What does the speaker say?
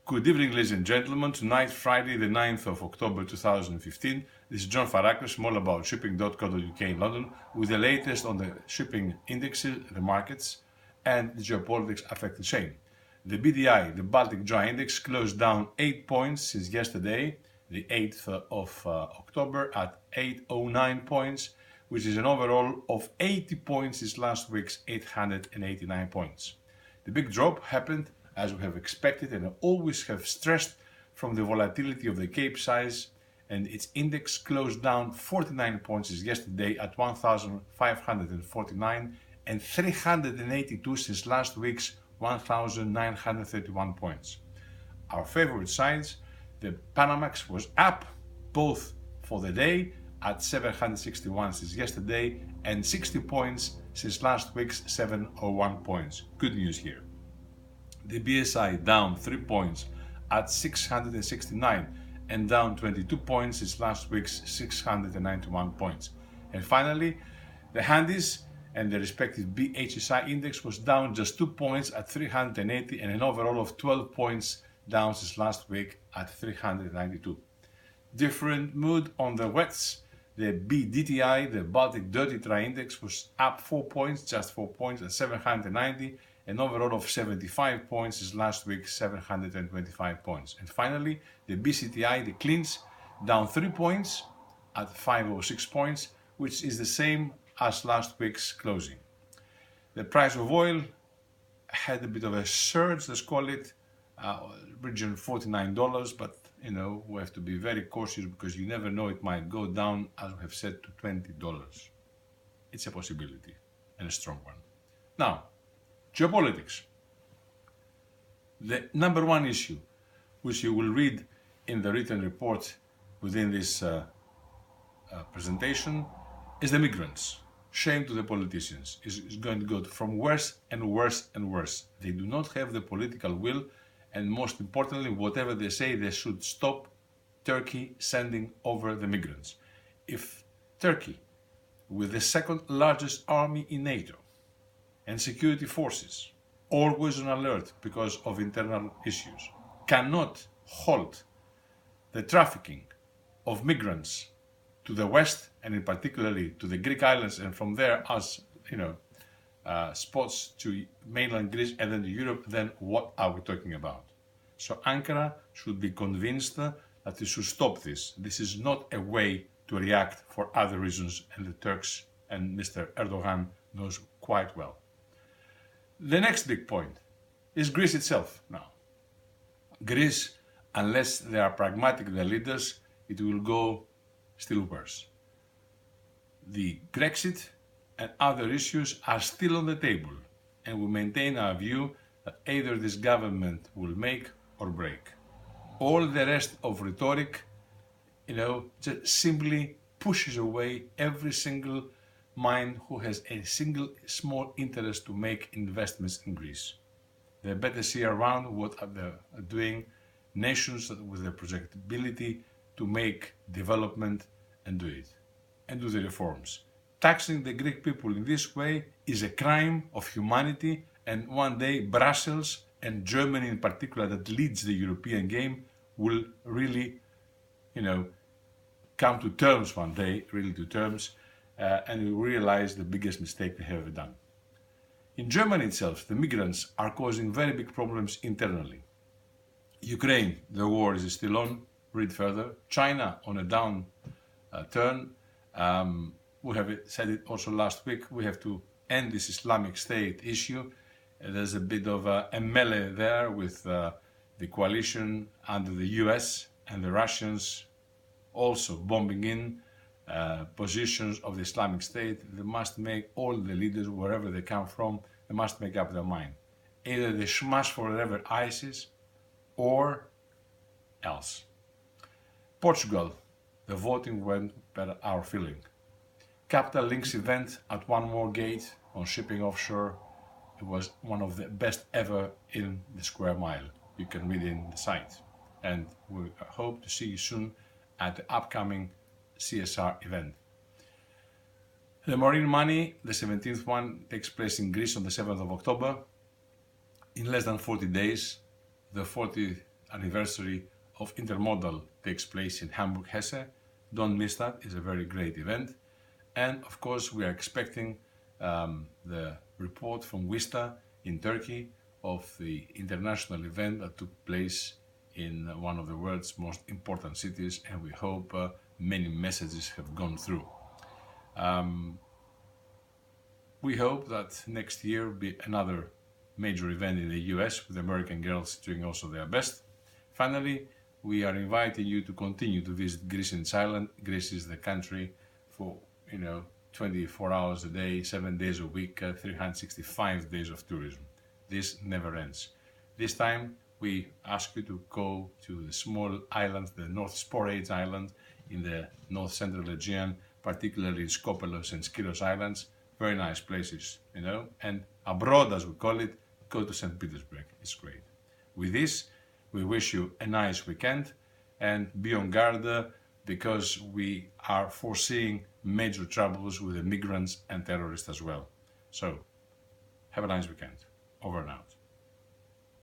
Good evening, ladies and gentlemen. Tonight, Friday, the 9th of October 2015. This is John Faraclas from Allaboutshipping.co.uk in London with the latest on the shipping indexes, the markets, and the geopolitics affecting chain. The BDI, the Baltic Dry Index, closed down 8 points since yesterday, the 8th of October, at 809 points, which is an overall of 80 points since last week's 889 points. The big drop happened as we have expected and always have stressed from the volatility of the Cape size, and its index closed down 49 points since yesterday at 1,549 and 382 since last week's 1,931 points. Our favorite size, the Panamax, was up both for the day at 761 since yesterday and 60 points since last week's 701 points. Good news here. The BSI down 3 points at 669 and down 22 points since last week's 691 points. And finally, the Handys and the respective BHSI index was down just 2 points at 380 and an overall of 12 points down since last week at 392. Different mood on the wets. The BDTI, the Baltic Dirty Dry Index, was up 4 points, just 4 points at 790, an overall of 75 points is last week's 725 points. And finally, the BCTI, the Cleans, down 3 points at 506 points, which is the same as last week's closing. The price of oil had a bit of a surge, let's call it, region $49, but we have to be very cautious because you never know, it might go down, as we have said, to $20. It's a possibility and a strong one. Now, geopolitics. The number one issue, which you will read in the written report within this presentation, is the migrants. Shame to the politicians. It's going to go from worse and worse and worse. They do not have the political will, and most importantly, whatever they say, they should stop Turkey sending over the migrants. If Turkey, with the second largest army in NATO and security forces, always on alert because of internal issues, cannot halt the trafficking of migrants to the west and in particularly to the Greek islands, and from there as spots to mainland Greece and then to Europe, then what are we talking about? So Ankara should be convinced that it should stop this. This is not a way to react for other reasons, and the Turks and Mr. Erdogan knows quite well. The next big point is Greece itself now. Greece, unless they are pragmatic, the leaders, it will go still worse. The Brexit and other issues are still on the table, and we maintain our view that either this government will make or break. All the rest of rhetoric, just simply pushes away every single mind who has a single small interest to make investments in Greece. They better see around what they are doing, nations with the projectability to make development and do it, and do the reforms. Taxing the Greek people in this way is a crime of humanity, and one day Brussels and Germany in particular, that leads the European game, will really, come to terms one day, and will realize the biggest mistake they have ever done. In Germany itself, the migrants are causing very big problems internally. Ukraine, the war is still on, read further. China on a down turn. We have said it also last week, we have to end this Islamic State issue. There's a bit of a melee there with the coalition under the US and the Russians also bombing in positions of the Islamic State. They must make, all the leaders, wherever they come from, they must make up their mind. Either they smash forever ISIS or else. Portugal, the voting went per our feeling. Capital Links event at One More Gate on shipping offshore. It was one of the best ever in the square mile. You can read in the site. And we hope to see you soon at the upcoming CSR event. The Marine Money, the 17th one, takes place in Greece on the 7th of October. In less than 40 days, the 40 anniversary of Intermodal takes place in Hamburg-Hesse. Don't miss that, it's a very great event. And of course we are expecting the report from Vista in Turkey of the international event that took place in one of the world's most important cities, and we hope many messages have gone through. We hope that next year will be another major event in the US with American girls doing also their best. Finally, we are inviting you to continue to visit Greece and its island. Greece is the country for 24 hours a day, 7 days a week, 365 days of tourism. This never ends. This time we ask you to go to the small islands, the North Sporades Island in the North Central Aegean, particularly Skopelos and Skiros Islands. Very nice places, and abroad, as we call it, go to St. Petersburg. It's great. With this, we wish you a nice weekend and be on guard because we are foreseeing major troubles with the migrants and terrorists as well. So, have a nice weekend. Over and out.